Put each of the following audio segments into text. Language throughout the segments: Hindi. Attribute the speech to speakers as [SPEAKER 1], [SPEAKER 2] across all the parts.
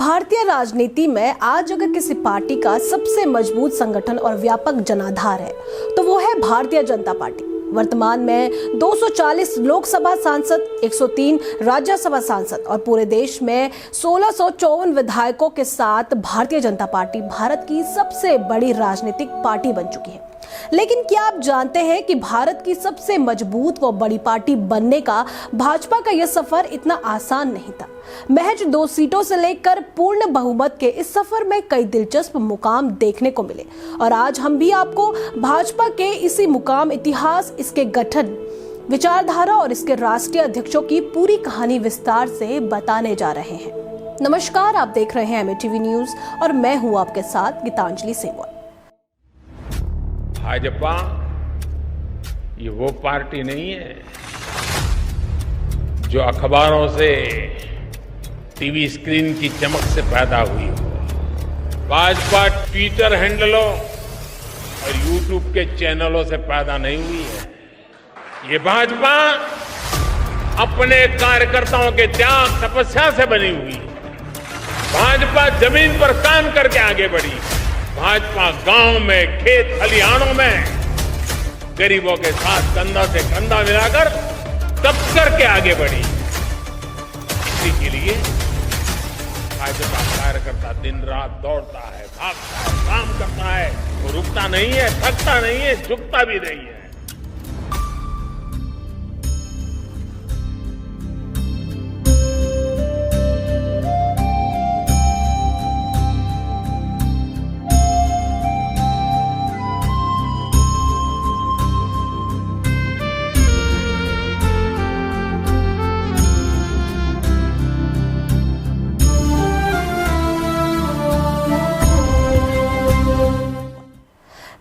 [SPEAKER 1] भारतीय राजनीति में आज अगर किसी पार्टी का सबसे मजबूत संगठन और व्यापक जनाधार है तो वो है भारतीय जनता पार्टी। वर्तमान में 240 लोकसभा सांसद, 103 राज्यसभा सांसद और पूरे देश में 1654 विधायकों के साथ भारतीय जनता पार्टी भारत की सबसे बड़ी राजनीतिक पार्टी बन चुकी है। लेकिन क्या आप जानते हैं कि भारत की सबसे मजबूत व बड़ी पार्टी बनने का भाजपा का यह सफर इतना आसान नहीं था। महज 2 सीटों से लेकर पूर्ण बहुमत के इस सफर में कई दिलचस्प मुकाम देखने को मिले और आज हम भी आपको भाजपा के इसी मुकाम, इतिहास, इसके गठन, विचारधारा और इसके राष्ट्रीय अध्यक्षों की पूरी कहानी विस्तार से बताने जा रहे हैं। नमस्कार, आप देख रहे हैं MATV न्यूज और मैं हूं आपके साथ गीतांजलि सेमवाल।
[SPEAKER 2] भाजपा ये वो पार्टी नहीं है जो अखबारों से, टीवी स्क्रीन की चमक से पैदा हुई हो। भाजपा ट्विटर हैंडलों और यूट्यूब के चैनलों से पैदा नहीं हुई है। ये भाजपा अपने कार्यकर्ताओं के त्याग, तपस्या से बनी हुई है। भाजपा जमीन पर काम करके आगे बढ़ी। भाजपा गांव में, खेत खलिहानों में गरीबों के साथ कंधा से कंधा मिलाकर दब करके आगे बढ़ी। इसी के लिए भाजपा कार्यकर्ता दिन रात दौड़ता है, भागता है, काम करता है। वो रुकता नहीं है, थकता नहीं है, झुकता भी नहीं है।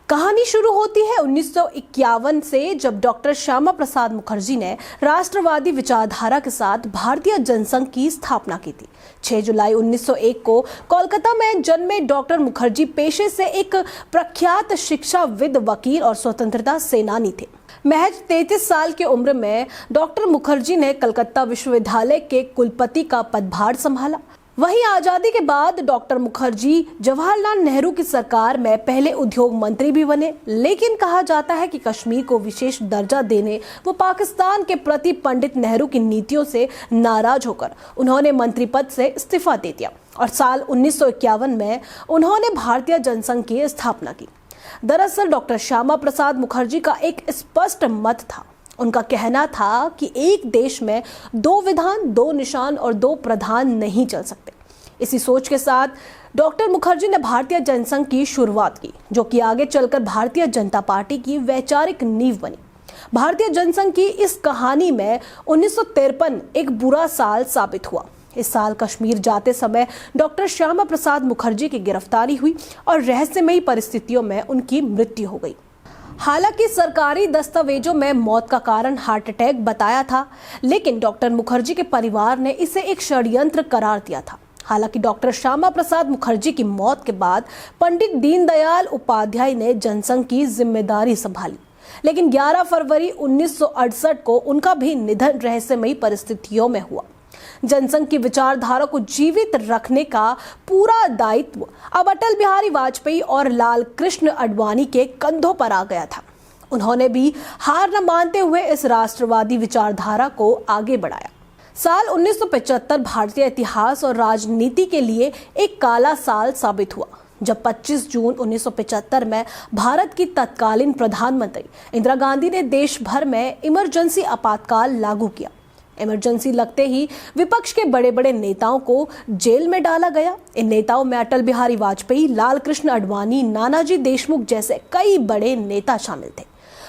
[SPEAKER 1] कहानी शुरू होती है 1951 से, जब डॉक्टर श्यामा प्रसाद मुखर्जी ने राष्ट्रवादी विचारधारा के साथ भारतीय जनसंघ की स्थापना की थी। 6 जुलाई 1901 को कोलकाता में जन्मे डॉक्टर मुखर्जी पेशे से एक प्रख्यात शिक्षाविद, वकील और स्वतंत्रता सेनानी थे। महज 33 साल की उम्र में डॉक्टर मुखर्जी ने कलकत्ता विश्वविद्यालय के कुलपति का पदभार संभाला। वहीं आजादी के बाद डॉक्टर मुखर्जी जवाहरलाल नेहरू की सरकार में पहले उद्योग मंत्री भी बने। लेकिन कहा जाता है कि कश्मीर को विशेष दर्जा देने व पाकिस्तान के प्रति पंडित नेहरू की नीतियों से नाराज होकर उन्होंने मंत्री पद से इस्तीफा दे दिया और साल 1951 में उन्होंने भारतीय जनसंघ की स्थापना की। दरअसल डॉक्टर श्यामा प्रसाद मुखर्जी का एक स्पष्ट मत था। उनका कहना था कि एक देश में 2 विधान, 2 निशान और 2 प्रधान नहीं चल सकते। इसी सोच के साथ डॉक्टर मुखर्जी ने भारतीय जनसंघ की शुरुआत की, जो कि आगे चलकर भारतीय जनता पार्टी की वैचारिक नींव बनी। भारतीय जनसंघ की इस कहानी में 1953 एक बुरा साल साबित हुआ। इस साल कश्मीर जाते समय डॉक्टर श्यामा प्रसाद मुखर्जी की गिरफ्तारी हुई और रहस्यमयी परिस्थितियों में उनकी मृत्यु हो गई। हालांकि सरकारी दस्तावेजों में मौत का कारण हार्ट अटैक बताया था, लेकिन डॉक्टर मुखर्जी के परिवार ने इसे एक षड्यंत्र करार दिया था। हालांकि डॉक्टर श्यामा प्रसाद मुखर्जी की मौत के बाद पंडित दीनदयाल उपाध्याय ने जनसंघ की जिम्मेदारी संभाली, लेकिन 11 फरवरी 1968 को उनका भी निधन रहस्यमयी परिस्थितियों में हुआ। जनसंघ की विचारधारा को जीवित रखने का पूरा दायित्व अब अटल बिहारी वाजपेयी और लाल कृष्ण आडवाणी के कंधों पर आ गया था। उन्होंने भी हार न मानते हुए इस राष्ट्रवादी विचारधारा को आगे बढ़ाया। साल 1975 भारतीय इतिहास और राजनीति के लिए एक काला साल साबित हुआ, जब 25 जून 1975 में भारत की तत्कालीन प्रधानमंत्री इंदिरा गांधी ने देश भर में इमरजेंसी आपातकाल लागू किया। इमरजेंसी लगते ही विपक्ष के बड़े बड़े नेताओं को जेल में डाला गया। इन नेताओं में अटल बिहारी वाजपेयी, लाल कृष्ण आडवाणी, नानाजी देशमुख जैसे कई बड़े नेता शामिल थे।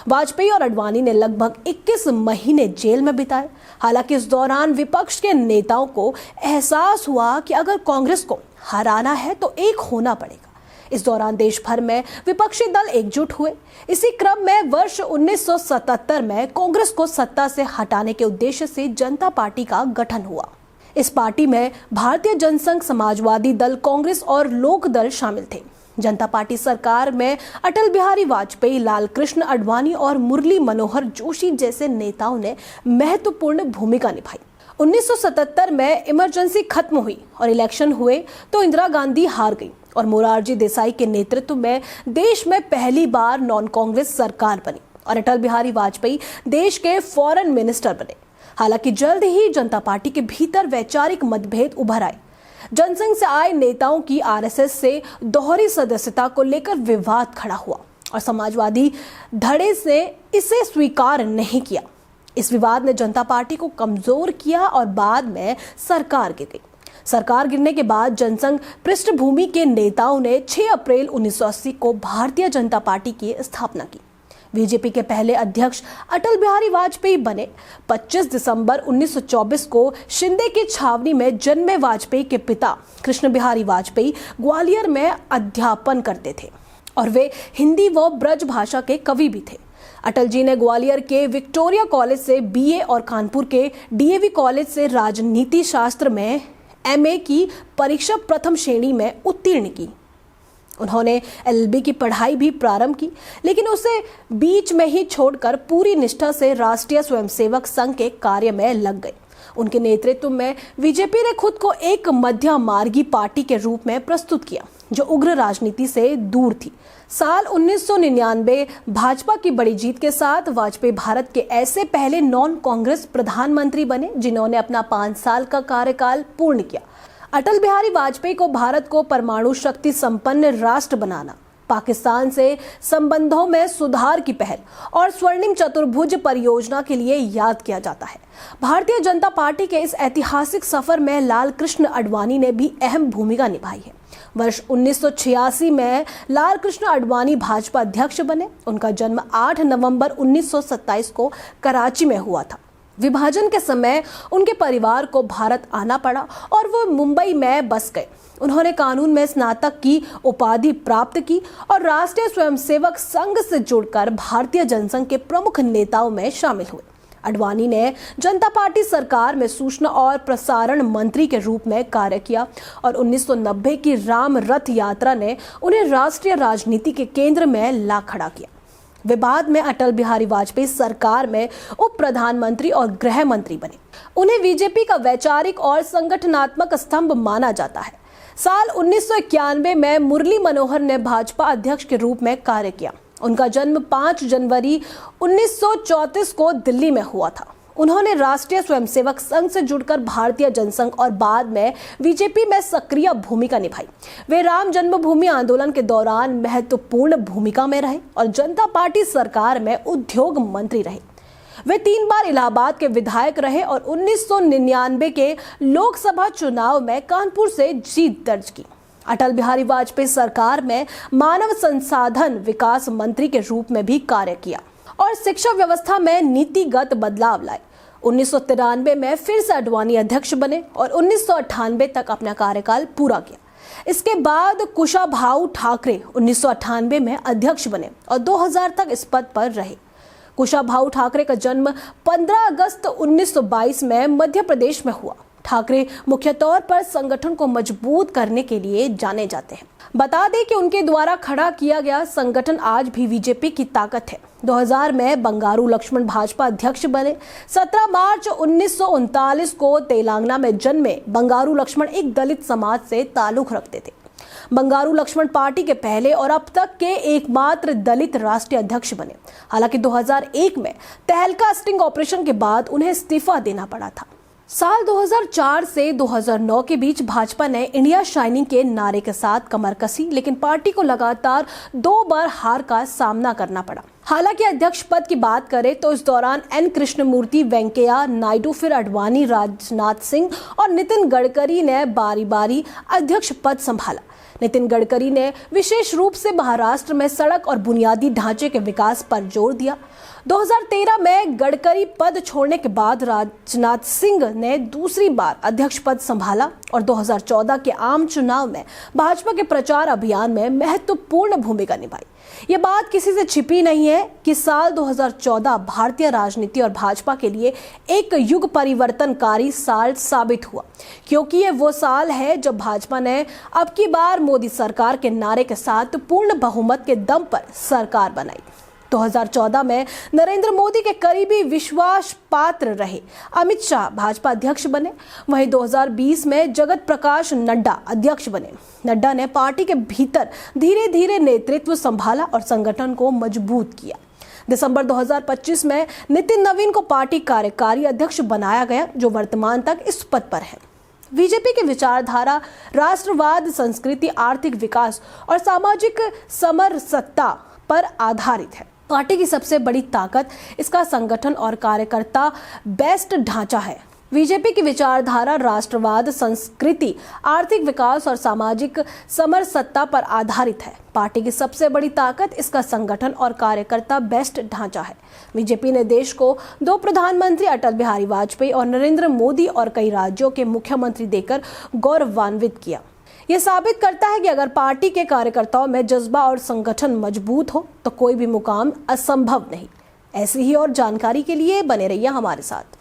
[SPEAKER 1] वाजपेयी और आडवाणी ने लगभग 21 महीने जेल में बिताए। हालांकि इस दौरान विपक्ष के नेताओं को एहसास हुआ कि अगर कांग्रेस को हराना है तो एक होना पड़ेगा। इस दौरान देश भर में विपक्षी दल एकजुट हुए। इसी क्रम में वर्ष 1977 में कांग्रेस को सत्ता से हटाने के उद्देश्य से जनता पार्टी का गठन हुआ। इस पार्टी में भारतीय जनसंघ, समाजवादी दल, कांग्रेस और लोक दल शामिल थे। जनता पार्टी सरकार में अटल बिहारी वाजपेयी, लाल कृष्ण आडवाणी और मुरली मनोहर जोशी जैसे नेताओं ने महत्वपूर्ण भूमिका निभाई। 1977 में इमरजेंसी खत्म हुई और इलेक्शन हुए तो इंदिरा गांधी हार गई और मोरारजी देसाई के नेतृत्व में देश में पहली बार नॉन कांग्रेस सरकार बनी और अटल बिहारी वाजपेयी देश के फॉरेन मिनिस्टर बने। हालांकि जल्द ही जनता पार्टी के भीतर वैचारिक मतभेद उभर आए। जनसंघ से आए नेताओं की आरएसएस से दोहरी सदस्यता को लेकर विवाद खड़ा हुआ और समाजवादी धड़े से इसे स्वीकार नहीं किया। इस विवाद ने जनता पार्टी को कमजोर किया और बाद में सरकार गिर गई। सरकार गिरने के बाद जनसंघ पृष्ठभूमि के नेताओं ने 6 अप्रैल 1980 को भारतीय जनता पार्टी की स्थापना की। बीजेपी के पहले अध्यक्ष अटल बिहारी वाजपेयी बने। 25 दिसंबर 1924 को शिंदे की छावनी में जन्मे वाजपेयी के पिता कृष्ण बिहारी वाजपेयी ग्वालियर में अध्यापन करते थे और वे हिंदी व ब्रज भाषा के कवि भी थे। अटल जी ने ग्वालियर के विक्टोरिया कॉलेज से बीए और कानपुर के डीएवी कॉलेज से राजनीति शास्त्र में एमए की परीक्षा प्रथम श्रेणी में उत्तीर्ण की। उन्होंने एलएलबी की पढ़ाई भी प्रारंभ की, लेकिन उसे बीच में ही छोड़कर पूरी निष्ठा से राष्ट्रीय स्वयंसेवक संघ के कार्य में लग गए। उनके नेतृत्व में बीजेपी ने खुद को एक मध्यम मार्गी पार्टी के रूप में प्रस्तुत किया जो उग्र राजनीति से दूर थी। साल 1999 भाजपा की बड़ी जीत के साथ वाजपेयी भारत के ऐसे पहले नॉन कांग्रेस प्रधानमंत्री बने जिन्होंने अपना 5 साल का कार्यकाल पूर्ण किया। अटल बिहारी वाजपेयी को भारत को परमाणु शक्ति संपन्न राष्ट्र बनाना, पाकिस्तान से संबंधों में सुधार की पहल और स्वर्णिम चतुर्भुज परियोजना के लिए याद किया जाता है। भारतीय जनता पार्टी के इस ऐतिहासिक सफर में लाल कृष्ण आडवाणी ने भी अहम भूमिका निभाई है। वर्ष 1986 में लाल कृष्ण आडवाणी भाजपा अध्यक्ष बने। उनका जन्म 8 नवंबर 1927 को कराची में हुआ था। विभाजन के समय उनके परिवार को भारत आना पड़ा और वो मुंबई में बस गए। उन्होंने कानून में स्नातक की उपाधि प्राप्त की और राष्ट्रीय स्वयंसेवक संघ से जुड़कर भारतीय जनसंघ के प्रमुख नेताओं में शामिल हुए। आडवाणी ने जनता पार्टी सरकार में सूचना और प्रसारण मंत्री के रूप में कार्य किया और 1990 की राम रथ यात्रा ने उन्हें राष्ट्रीय राजनीति के केंद्र में ला खड़ा किया। वे बाद में अटल बिहारी वाजपेयी सरकार में उप प्रधानमंत्री और गृह मंत्री बने। उन्हें बीजेपी का वैचारिक और संगठनात्मक स्तंभ माना जाता है। साल 1991 में मुरली मनोहर ने भाजपा अध्यक्ष के रूप में कार्य किया। उनका जन्म 5 जनवरी 1934 को दिल्ली में हुआ था। उन्होंने राष्ट्रीय स्वयंसेवक संघ से जुड़कर भारतीय जनसंघ और बाद में बीजेपी में सक्रिय भूमिका निभाई। वे राम जन्मभूमि आंदोलन के दौरान महत्वपूर्ण भूमिका में रहे और जनता पार्टी सरकार में उद्योग मंत्री रहे। वे 3 बार इलाहाबाद के विधायक रहे और 1999 के लोकसभा चुनाव में कानपुर से जीत दर्ज की। अटल बिहारी वाजपेयी सरकार में मानव संसाधन विकास मंत्री के रूप में भी कार्य किया और शिक्षा व्यवस्था में नीतिगत बदलाव लाए। 1993 में फिर से आडवाणी अध्यक्ष बने और 1998 तक अपना कार्यकाल पूरा किया। इसके बाद कुशाभाऊ ठाकरे 1998 में अध्यक्ष बने और 2000 तक इस पद पर रहे। कुशाभाऊ ठाकरे का जन्म 15 अगस्त 1922 में मध्य प्रदेश में हुआ। ठाकरे मुख्य तौर पर संगठन को मजबूत करने के लिए जाने जाते हैं। बता दें कि उनके द्वारा खड़ा किया गया संगठन आज भी बीजेपी की ताकत है। 2000 में बंगारू लक्ष्मण भाजपा अध्यक्ष बने। 17 मार्च 1939 को तेलंगाना में जन्मे बंगारू लक्ष्मण एक दलित समाज से ताल्लुक रखते थे। बंगारू लक्ष्मण पार्टी के पहले और अब तक के एकमात्र दलित राष्ट्रीय अध्यक्ष बने। हालांकि 2001 में तहलका स्टिंग ऑपरेशन के बाद उन्हें इस्तीफा देना पड़ा था। साल 2004 से 2009 के बीच भाजपा ने इंडिया शाइनिंग के नारे के साथ कमर कसी, लेकिन पार्टी को लगातार 2 बार हार का सामना करना पड़ा। हालांकि अध्यक्ष पद की बात करें तो इस दौरान एन कृष्णमूर्ति, वेंकैया नायडू, फिर आडवाणी, राजनाथ सिंह और नितिन गडकरी ने बारी बारी अध्यक्ष पद संभाला। नितिन गडकरी ने विशेष रूप से महाराष्ट्र में सड़क और बुनियादी ढांचे के विकास पर जोर दिया। 2013 में गडकरी पद छोड़ने के बाद राजनाथ सिंह ने दूसरी बार अध्यक्ष पद संभाला और 2014 के आम चुनाव में भाजपा के प्रचार अभियान में महत्वपूर्ण भूमिका निभाई। ये बात किसी से छिपी नहीं है कि साल 2014 भारतीय राजनीति और भाजपा के लिए एक युग परिवर्तनकारी साल साबित हुआ, क्योंकि ये वो साल है जब भाजपा ने अब की बार मोदी सरकार के नारे के साथ पूर्ण बहुमत के दम पर सरकार बनाई। 2014 में नरेंद्र मोदी के करीबी विश्वास पात्र रहे अमित शाह भाजपा अध्यक्ष बने। वहीं 2020 में जगत प्रकाश नड्डा अध्यक्ष बने। नड्डा ने पार्टी के भीतर धीरे धीरे नेतृत्व संभाला और संगठन को मजबूत किया। दिसंबर 2025 में नितिन नवीन को पार्टी कार्यकारी अध्यक्ष बनाया गया, जो वर्तमान तक इस पद पर है। बीजेपी की विचारधारा राष्ट्रवाद, संस्कृति, आर्थिक विकास और सामाजिक समरसता पर आधारित है। पार्टी की सबसे बड़ी ताकत इसका संगठन और कार्यकर्ता बेस्ट ढांचा है। बीजेपी की विचारधारा राष्ट्रवाद, संस्कृति, आर्थिक विकास और सामाजिक समरसत्ता पर आधारित है। पार्टी की सबसे बड़ी ताकत इसका संगठन और कार्यकर्ता बेस्ट ढांचा है। बीजेपी ने देश को 2 प्रधानमंत्री अटल बिहारी वाजपेयी और नरेंद्र मोदी और कई राज्यों के मुख्यमंत्री देकर गौरवान्वित किया। यह साबित करता है कि अगर पार्टी के कार्यकर्ताओं में जज्बा और संगठन मजबूत हो तो कोई भी मुकाम असंभव नहीं। ऐसी ही और जानकारी के लिए बने रहिए हमारे साथ।